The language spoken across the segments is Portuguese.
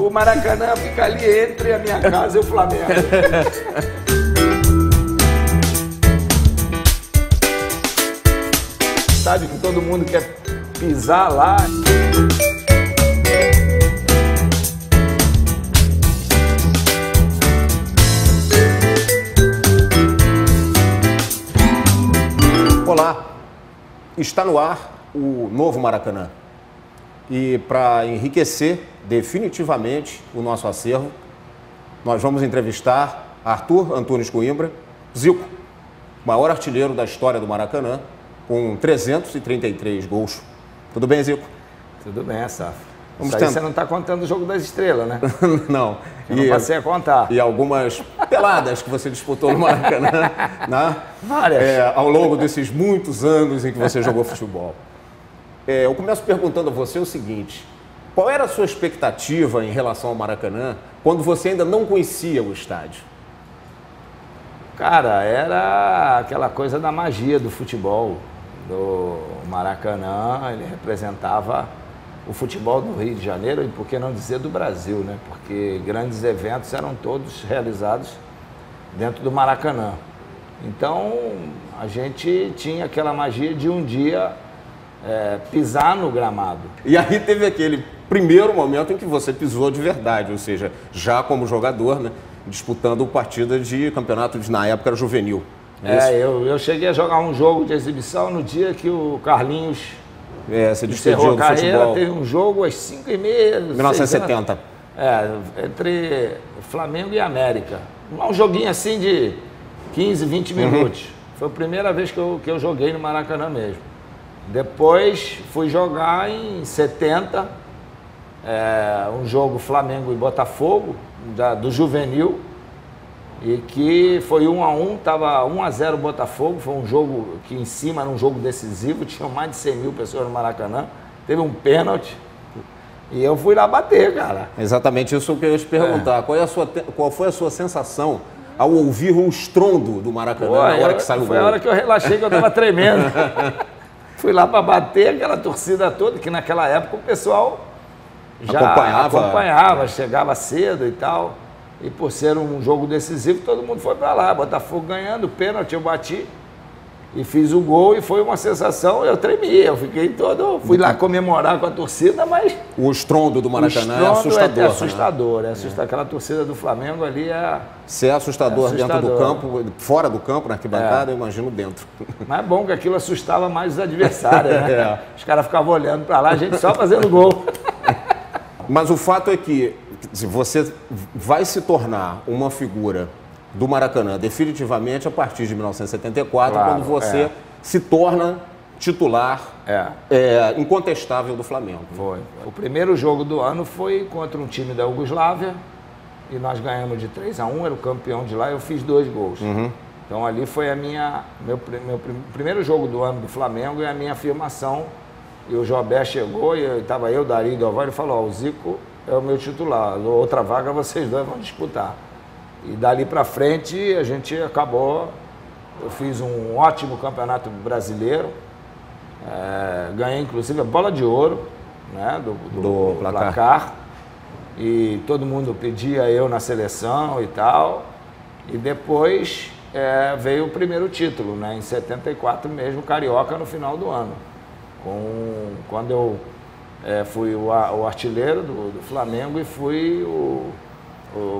O Maracanã fica ali entre a minha casa e o Flamengo. Sabe que todo mundo quer pisar lá. Olá, está no ar o novo Maracanã. E para enriquecer definitivamente o nosso acervo, nós vamos entrevistar Arthur Antunes Coimbra, Zico, maior artilheiro da história do Maracanã, com 333 gols. Tudo bem, Zico? Tudo bem, Saf. Vamos Isso aí você não está contando o jogo das estrelas, né? Não. Eu não passei a contar. E algumas peladas que você disputou no Maracanã, né? Várias. Ao longo desses muitos anos em que você jogou futebol. Eu começo perguntando a você o seguinte: qual era a sua expectativa em relação ao Maracanã quando você ainda não conhecia o estádio? Cara, era aquela coisa da magia do futebol. Do Maracanã, ele representava o futebol do Rio de Janeiro e, por que não dizer, do Brasil, né? Porque grandes eventos eram todos realizados dentro do Maracanã. Então, a gente tinha aquela magia de um dia pisar no gramado. E aí teve aquele primeiro momento em que você pisou de verdade, ou seja, já como jogador, né? Disputando partida de campeonato na época era juvenil. Eu cheguei a jogar um jogo de exibição no dia que o Carlinhos se despediu do futebol. Teve um jogo às 5h30. 1970. Entre Flamengo e América. Um joguinho assim de 15, 20 minutos. Foi a primeira vez que eu joguei no Maracanã mesmo. Depois fui jogar em 70, um jogo Flamengo e Botafogo, do juvenil. E que foi 1-1, estava 1-0 Botafogo, foi um jogo que em cima era um jogo decisivo, tinham mais de 100 mil pessoas no Maracanã, teve um pênalti e eu fui lá bater, cara. Exatamente isso que eu ia te perguntar, qual foi a sua sensação ao ouvir o estrondo do Maracanã na hora que saiu o gol? Foi a hora que eu relaxei, que eu estava tremendo. Fui lá para bater aquela torcida toda, que naquela época o pessoal já acompanhava, chegava cedo e tal. E por ser um jogo decisivo, todo mundo foi para lá. Botafogo ganhando, pênalti, eu bati e fiz o gol e foi uma sensação, eu tremi, eu fiquei todo... Fui lá comemorar com a torcida, mas... O estrondo do Maracanã é assustador. É assustador, né? Aquela torcida do Flamengo ali é... Se é assustador dentro do campo, fora do campo, na arquibancada, eu imagino dentro. Mas é bom que aquilo assustava mais os adversários, né? Os caras ficavam olhando para lá, a gente só fazendo gol. Mas o fato é que você vai se tornar uma figura do Maracanã definitivamente a partir de 1974, claro, quando você se torna titular incontestável do Flamengo. Foi. O primeiro jogo do ano foi contra um time da Iugoslávia e nós ganhamos de 3-1, era o campeão de lá, eu fiz 2 gols. Então ali foi meu primeiro jogo do ano do Flamengo e a minha afirmação. E o Jobé chegou e estava eu, Dario e Doval, ele falou: o Zico é o meu titular, outra vaga vocês dois vão disputar. E dali para frente a gente acabou, eu fiz um ótimo campeonato brasileiro, ganhei inclusive a bola de ouro, né, do placar, e todo mundo pedia eu na seleção e tal, e depois veio o primeiro título, né, em 74 mesmo, Carioca, no final do ano. Quando eu fui o artilheiro do Flamengo e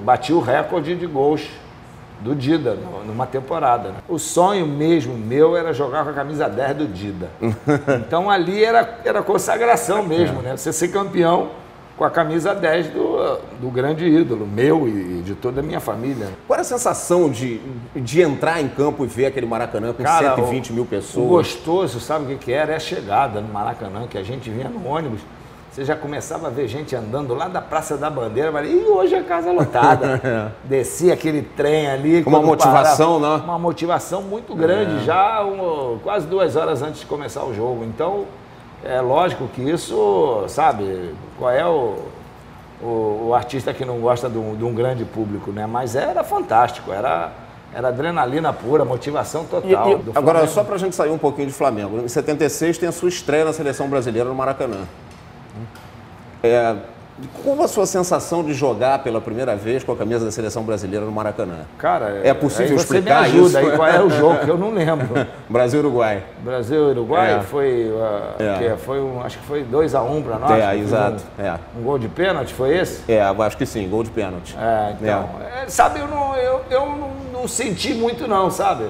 bati o recorde de gols do Dida numa temporada. Né? O sonho mesmo meu era jogar com a camisa 10 do Dida. Então ali era consagração mesmo, né? Você ser campeão com a camisa 10 do grande ídolo, meu e de toda a minha família. Qual era a sensação de entrar em campo e ver aquele Maracanã com 120 mil pessoas? O gostoso, sabe o que era? É a chegada no Maracanã, que a gente vinha no ônibus, você já começava a ver gente andando lá da Praça da Bandeira, e hoje é casa lotada. Descia aquele trem ali. Uma motivação, né? Uma motivação muito grande, já quase 2 horas antes de começar o jogo. Então, é lógico que isso, sabe, qual é o artista que não gosta de um grande público, né? Mas era fantástico, era adrenalina pura, motivação total. Agora, só para a gente sair um pouquinho de Flamengo, em 76 tem a sua estreia na Seleção Brasileira no Maracanã. Como a sua sensação de jogar pela primeira vez com a camisa da seleção brasileira no Maracanã? Cara, é possível explicar isso? Você me ajuda isso? aí, qual é o jogo, que eu não lembro. Brasil-Uruguai. Brasil-Uruguai foi, acho que foi 2-1 para nós. Exato. Um gol de pênalti, foi esse? Acho que sim, gol de pênalti. Então, sabe, eu não senti muito não, sabe?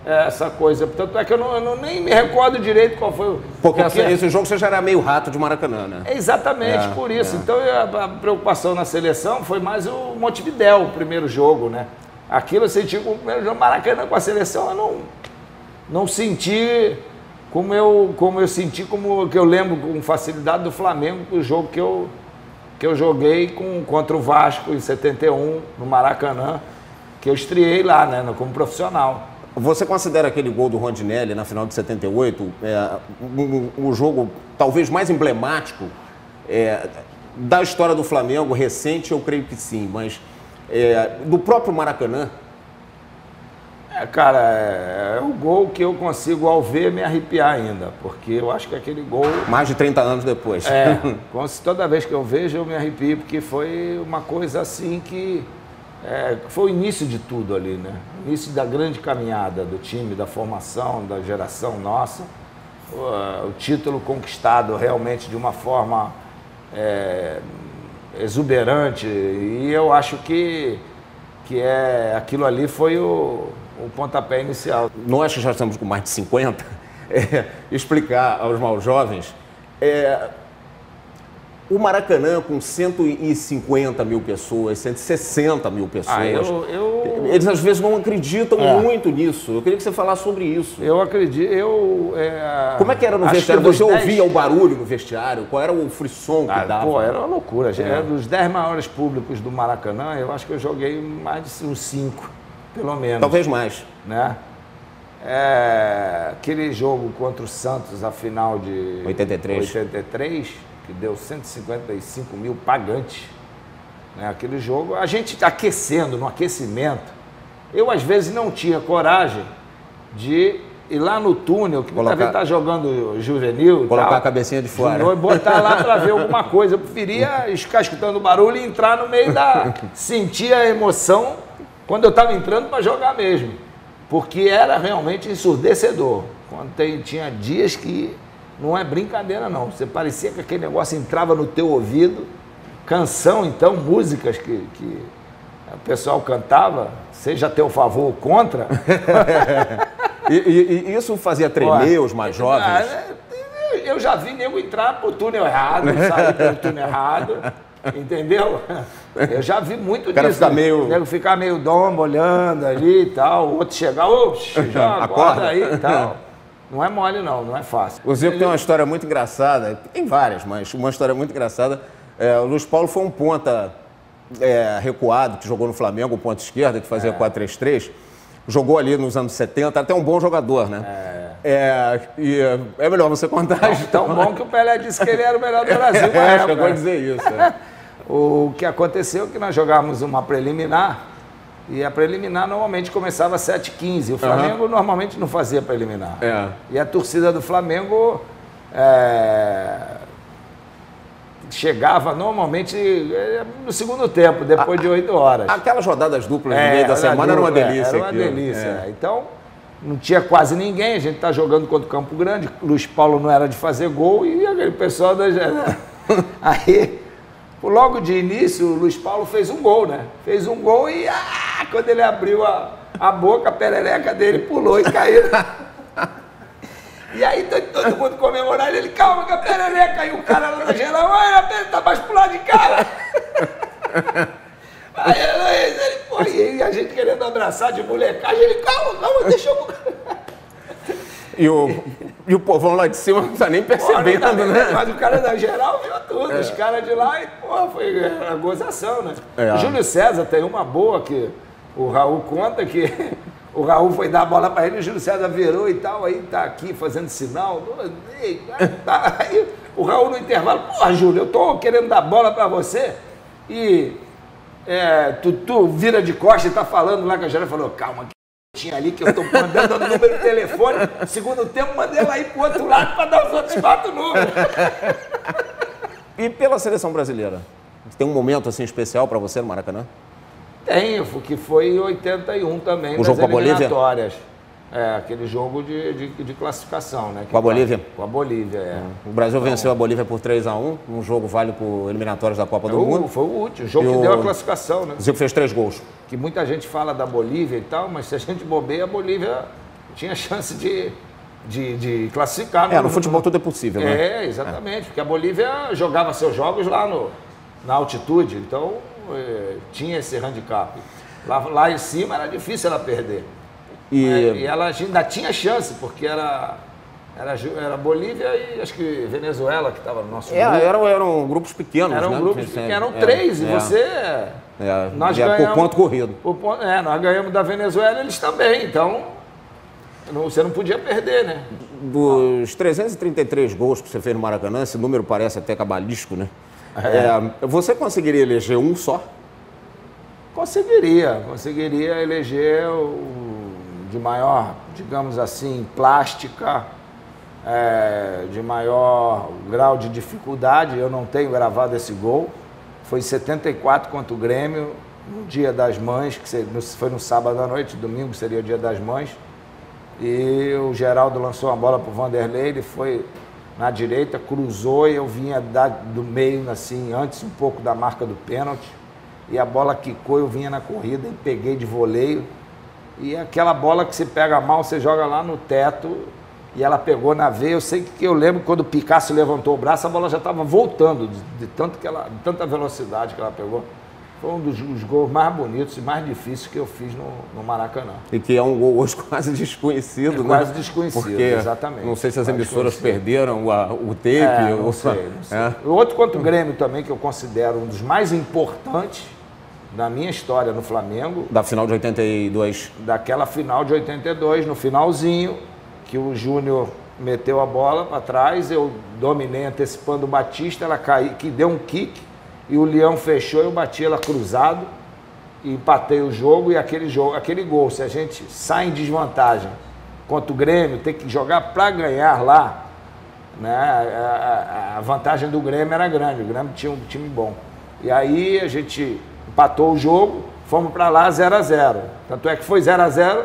Essa coisa. Tanto é que eu nem me recordo direito qual foi o... Porque esse jogo você já era meio rato de Maracanã, né? Exatamente, por isso. Então a preocupação na seleção foi mais o Montevidéu, o primeiro jogo, né? Aquilo eu senti como o primeiro jogo Maracanã com a seleção, eu não senti como eu senti, como que eu lembro com facilidade do Flamengo, o jogo que eu joguei contra o Vasco em 71, no Maracanã, que eu estreiei lá, né, como profissional. Você considera aquele gol do Rondinelli na final de 78 o jogo talvez mais emblemático da história do Flamengo recente? Eu creio que sim, mas do próprio Maracanã? Cara, é o gol que eu consigo, ao ver, me arrepiar ainda, porque eu acho que aquele gol... Mais de 30 anos depois. Toda vez que eu vejo, eu me arrepio, porque foi uma coisa assim que... foi o início de tudo ali, né? O início da grande caminhada do time, da formação, da geração nossa. O título conquistado realmente de uma forma exuberante. E eu acho que aquilo ali foi o pontapé inicial. Nós que já estamos com mais de 50, explicar aos mais jovens... O Maracanã com 150 mil pessoas, 160 mil pessoas, eles às vezes não acreditam muito nisso. Eu queria que você falasse sobre isso. Eu acredito, Como é que era no vestiário? Você ouvia o barulho no vestiário? Qual era o frisson que dava? Era uma loucura. Era dos 10 maiores públicos do Maracanã, eu acho que eu joguei mais de uns 5, pelo menos. Talvez mais. Né? Aquele jogo contra o Santos, a final de 83, que deu 155 mil pagantes, né? Aquele jogo, a gente aquecendo, no aquecimento, eu às vezes não tinha coragem de ir lá no túnel, que muita vez tá jogando juvenil, colocar a cabecinha de fora, e botar lá para ver alguma coisa. Eu preferia ficar escutando o barulho e entrar no meio sentir a emoção quando eu estava entrando para jogar mesmo, porque era realmente ensurdecedor. Tinha dias que não é brincadeira, não. Você parecia que aquele negócio entrava no teu ouvido. Canção, então, músicas que o pessoal cantava, seja a teu favor ou contra. e isso fazia tremer os mais jovens? Eu já vi nego entrar pro túnel errado, sair pelo túnel errado, entendeu? Eu já vi muito disso. Nego ficar meio dombo, olhando ali e tal, o outro chegar, já acorda aí e tal. Não é mole não, não é fácil. O Zico tem uma história muito engraçada, tem várias, mas uma história muito engraçada. O Luiz Paulo foi um ponta recuado, que jogou no Flamengo, ponta esquerda, que fazia 4-3-3. Jogou ali nos anos 70, até um bom jogador, né? E é melhor você contar. Tão bom que o Pelé disse que ele era o melhor do Brasil na época. Chegou a dizer isso. O que aconteceu é que nós jogávamos uma preliminar, e a preliminar normalmente começava às 7h15. O Flamengo normalmente não fazia preliminar. E a torcida do Flamengo chegava normalmente no segundo tempo, depois de 8 horas. Aquelas rodadas duplas no meio da semana era uma delícia. Era uma delícia. Então, não tinha quase ninguém. A gente está jogando contra o Campo Grande. Luiz Paulo não era de fazer gol e aquele pessoal da... Aí... Logo de início, o Luiz Paulo fez um gol, né? Fez um gol e quando ele abriu a boca, a perereca dele pulou e caiu. E aí todo mundo comemorando, ele, calma que a perereca, e o cara lá na geral, a perereca tá mais pro lado de cá. Aí ele, pô, e a gente querendo abraçar de molecagem, ele, calma, deixa eu... E o povão lá de cima não tá nem percebendo, né? Mas o cara da geral viu tudo, os caras de lá, e pô, foi a gozação, né? O Júlio César tem uma boa que o Raul conta que o Raul foi dar a bola para ele, o Júlio César virou e tal, aí tá aqui fazendo sinal. Aí o Raul no intervalo, pô, Júlio, eu tô querendo dar bola para você e tu vira de costas e tá falando lá, que a geral falou, calma, tinha ali que eu tô mandando o número de telefone, segundo tempo mandei ela ir pro outro lado para dar os outros 4 números. E pela seleção brasileira? Tem um momento assim especial para você no Maracanã? Tem, que foi em 81 também, o jogo com a Bolívia? Eliminatórias. Aquele jogo de classificação, né? Com a Bolívia? Com a Bolívia, O Brasil venceu a Bolívia por 3-1, um jogo válido por eliminatórias da Copa do Mundo. Foi o último, o jogo que deu a classificação, né? O Zico fez 3 gols. Que muita gente fala da Bolívia e tal, mas se a gente bobeia, a Bolívia tinha chance de classificar. No futebol tudo é possível, né? Exatamente, porque a Bolívia jogava seus jogos lá na altitude, então tinha esse handicap. Lá em cima era difícil ela perder. E ela ainda tinha chance, porque era Bolívia e acho que Venezuela que estava no nosso grupo. Eram grupos pequenos, eram né? grupos pequenos, eram 3, e você... Nós ganhamos, por ponto corrido. Nós ganhamos da Venezuela, eles também, então você não podia perder, né? Dos 333 gols que você fez no Maracanã, esse número parece até cabalístico, né? Você conseguiria eleger um só? Conseguiria eleger de maior, digamos assim, plástica, de maior grau de dificuldade. Eu não tenho gravado esse gol. Foi 74 contra o Grêmio, no Dia das Mães, que foi no sábado à noite, domingo seria o Dia das Mães. E o Geraldo lançou uma bola para o Vanderlei, ele foi na direita, cruzou e eu vinha do meio, assim, antes um pouco da marca do pênalti. E a bola quicou, eu vinha na corrida e peguei de voleio. E aquela bola que você pega mal, você joga lá no teto e ela pegou na veia. Eu sei que eu lembro quando o Picasso levantou o braço, a bola já estava voltando, de tanta velocidade que ela pegou. Foi um dos gols mais bonitos e mais difíceis que eu fiz no Maracanã. E que é um gol hoje quase desconhecido, né? Quase desconhecido, porque exatamente. Não sei se as emissoras perderam o tape. Não sei. O outro contra o Grêmio também, que eu considero um dos mais importantes da minha história no Flamengo. Da final de 82. Daquela final de 82, no finalzinho, que o Júnior meteu a bola para trás, eu dominei antecipando o Batista, ela caiu, que deu um kick, e o Leão fechou, eu bati ela cruzado, e empatei o jogo, e aquele gol, se a gente sai em desvantagem contra o Grêmio, tem que jogar para ganhar lá, né? A vantagem do Grêmio era grande, o Grêmio tinha um time bom. E aí a gente empatou o jogo, fomos para lá 0-0. Tanto é que foi 0-0,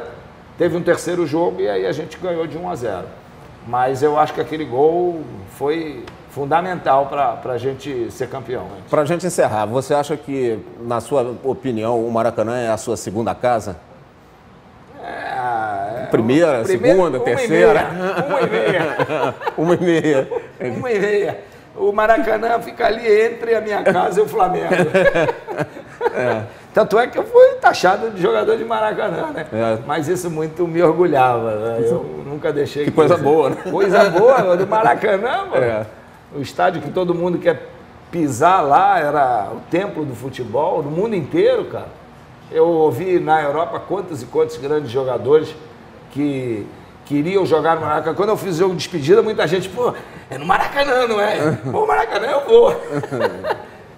teve um terceiro jogo e aí a gente ganhou de 1-0. Mas eu acho que aquele gol foi fundamental para a gente ser campeão. Para a gente encerrar, você acha que, na sua opinião, o Maracanã é a sua segunda casa? Primeira, segunda, terceira? 1,5. 1,5. O Maracanã fica ali entre a minha casa e o Flamengo. Tanto é que eu fui taxado de jogador de Maracanã, né? Mas isso muito me orgulhava, né? Eu nunca deixei... Que coisa boa, né? Coisa boa, do Maracanã, mano. O estádio que todo mundo quer pisar lá era o templo do futebol, no mundo inteiro, cara. Eu ouvi na Europa quantos e quantos grandes jogadores que queriam jogar no Maracanã. Quando eu fiz o jogo de despedida, muita gente, pô, é no Maracanã, não é? Pô, Maracanã eu vou.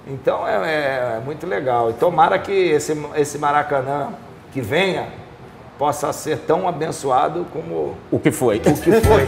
Então é muito legal. E tomara que esse Maracanã que venha possa ser tão abençoado como o que foi. O que foi.